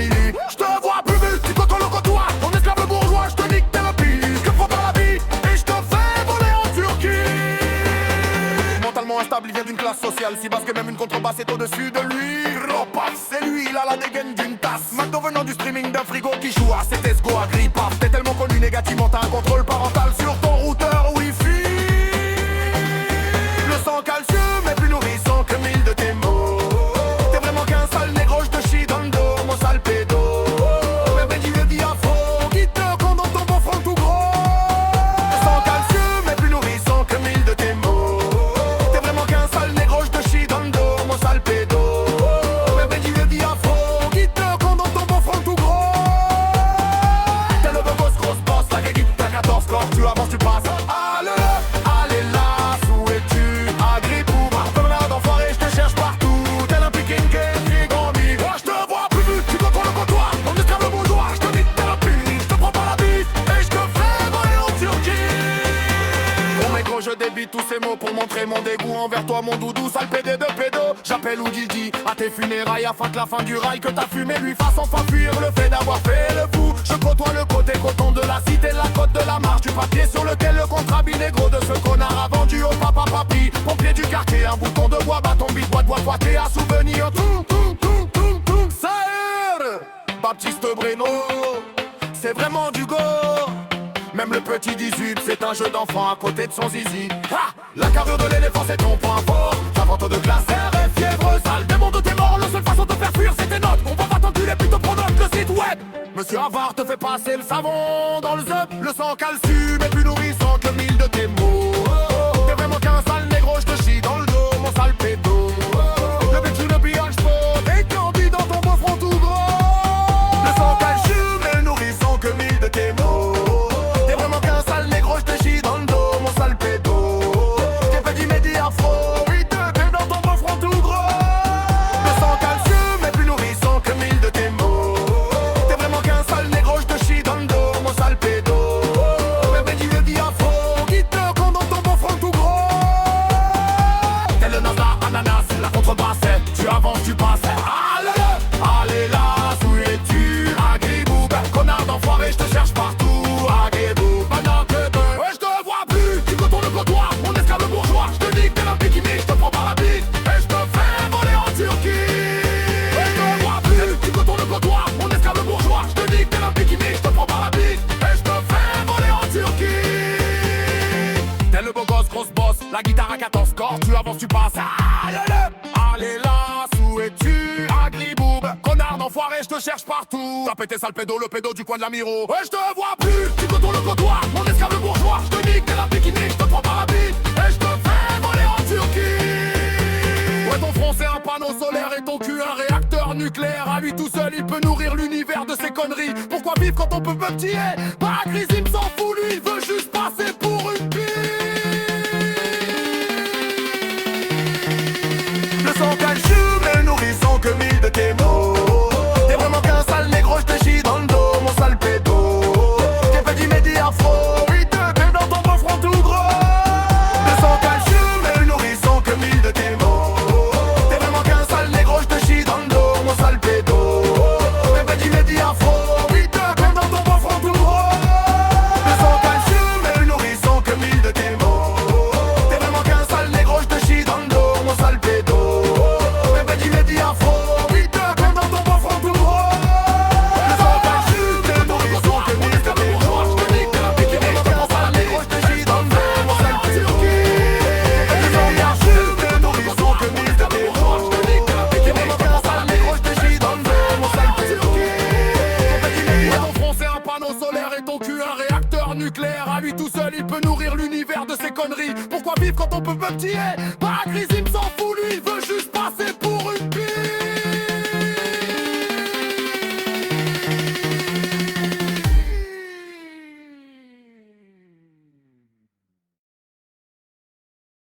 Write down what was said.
Émilie. Je te vois plus vite, tu côtoies le côtoie. Ton esclave bourgeois, je te nique tes repis. Que faut dans la vie, et je te fais voler en Turquie. Mentalement instable, il vient d'une classe sociale si basse que même une contrebasse est au-dessus de lui. Gros paf, c'est lui, il a la dégaine d'une tasse. McDo venant du streaming d'un frigo qui joue à CSGO à Grippaf. T'es tellement connu négativement, t'as un contrôle parental sur ton routeur Wi-Fi. Le sang calcium est plus nourrissant que 1000 de tes mots. T'es vraiment qu'un sale négro, je te chie dans le dos, mon sale pédo. Même Benji le dit à fond, qui te condamne ton beau front tout gros. Le sang calcium est plus nourrissant que 1000 de tes mots. T'es vraiment qu'un sale négro, je te chie dans le dos, mon sale pédo. Même Benji le dit à fond, qui te condamne ton beau front tout gros. T'es le beau gosse, grosse boss, la guéguite, t'as 14 corps, tu avances, tu passes. Allez là, où es-tu? Agripouba, connard d'enfoiré, je te cherche partout. Tel un piquin que frigomi. Moi je te vois plus vite, tu contrôles le comptoir. Ton esclave bourgeois, je te nique tes repis. Je te prends par la bite et je te fais voler en Turquie. Pour mes gros, je débite tous ces mots pour montrer mon dégoût envers toi, mon doudou, sale PD de pédo. J'appelle Oudidi à tes funérailles afin que la fin du rail que t'as fumé lui fasse enfin fuir le fait d'avoir fait le fou. Je côtoie le côté coton de la cité, la côte de la marche, du papier sur lequel le contrat binégro de ce connard a vendu au papa papi. Pompier du quartier, un bouton de bois, bâton bite, boîte boîté à souvenir. Saër, Baptiste Breno, c'est vraiment du go. Même le petit 18, c'est un jeu d'enfant à côté de son zizi. Ha, la carrure de l'éléphant, c'est ton point fort. J'invente de classe, et fièvre sale. Des mondes de tes morts, la seule façon de faire fuir, c'est tes notes. On va pas t'enculer, plutôt prendre le site web. Monsieur Havard te fait passer le savon dans le zup. Le sang calcium est plus nourrissant que 1000 de tes mots. T'es vraiment qu'un sale négro, je te chie dans le dos, mon sale pédo. Le bec sous le pillage spot, et candide dans ton beau front tout gros. Le sang calcium est nourrissant que 1000 de tes mots. T'es vraiment qu'un sale négro, je te chie dans le dos, mon sale pédo. T'es fait du médi afro, il te fait dans ton beau front tout gros. Le sang calcium est plus nourrissant que 1000 de tes mots. T'es vraiment qu'un sale négro, je te chie dans le dos, mon sale pédo. Même Benji le dit afro, qui te condamne ton beau front tout gros. T'es le nasa ananas, la contrebasse, tu avances, tu passes. Allez là, où es-tu? Agribou, connard d'enfoiré, je te cherche partout. Agribou, maintenant que deux. Ouais, je te vois plus, tu contournes le comptoir. Mon esclave bourgeois, je te nique tes la bikini, je te prends par la bite et je te fais voler en Turquie. Ouais, je te vois plus, tu contournes le comptoir. Mon esclave bourgeois, je te nique tes la bikini, je te prends par la bite et je te fais voler en Turquie. T'es le beau gosse, grosse boss, la guitare à 14 cordes, tu avances, tu passes. Allez là, où es-tu? Agribou, connard d'enfoiré, je te cherche partout. T'as pété sale pédo, le pédo du coin de la Miro. Ouais, je te vois plus, tu contournes le comptoir. Mon esclave bourgeois, je te nique t'es la bikini, je te prends par la bite et je te fais voler en Turquie. Ouais, ton front c'est un panneau solaire et ton cul un réacteur nucléaire. À lui tout seul, il peut nourrir l'univers de ses conneries. Pourquoi vivre quand on peut petit? Pas à crise, il me s'en fout, lui, il veut juste passer pour une pie. Le sang calcium est nourrissant que 1000 de tes mots. T'es vraiment qu'un sale négro, je te chie dans le dos, mon sale pédo. T'es fait du médi afro, il te fait dans ton beau front tout gros. Le sang calcium est nourrissant que 1000 de tes mots. T'es vraiment qu'un sale négro, je te chie dans le dos, mon sale pédo. T'es fait du médi afro, il te fait dans ton beau front tout gros. Le sang calcium est nourrissant que 1000 de tes mots. T'es vraiment qu'un sale négro, je te chie dans le dos, mon sale pédo. Nucléaire, à lui tout seul, il peut nourrir l'univers de ses conneries. Pourquoi vivre quand on peut petit? Pas à crise, il me s'en fout, lui, il veut